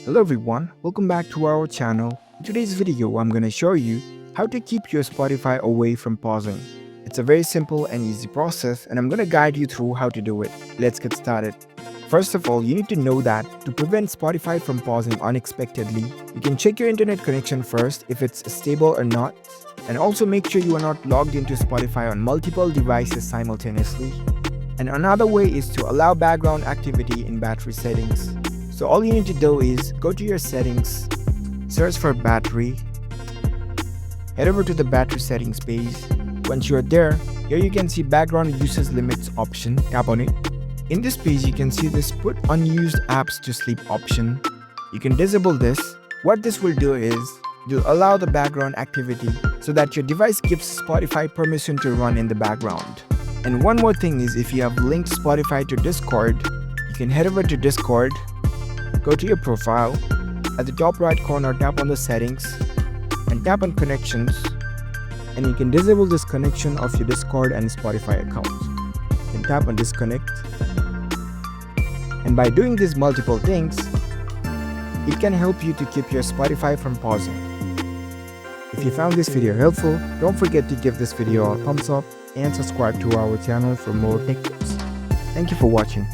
Hello everyone, welcome back to our channel. In today's video, I'm gonna show you how to keep your Spotify away from pausing. It's a very simple and easy process and I'm gonna guide you through how to do it. Let's get started. First of all, you need to know that to prevent Spotify from pausing unexpectedly, you can check your internet connection first if it's stable or not, and also make sure you are not logged into Spotify on multiple devices simultaneously. And another way is to allow background activity in battery settings. So all you need to do is go to your settings, search for battery, head over to the battery settings page. Once you're there, here you can see background usage limits option, tap on it. In this page you can see this put unused apps to sleep option. You can disable this. What this will do is, you'll allow the background activity so that your device gives Spotify permission to run in the background. And one more thing is, if you have linked Spotify to Discord, you can head over to Discord, go to your profile, at the top right corner tap on the settings and tap on connections, and you can disable this connection of your Discord and Spotify account. You can tap on disconnect, and by doing these multiple things, it can help you to keep your Spotify from pausing. If you found this video helpful, don't forget to give this video a thumbs up and subscribe to our channel for more tech tips. Thank you for watching.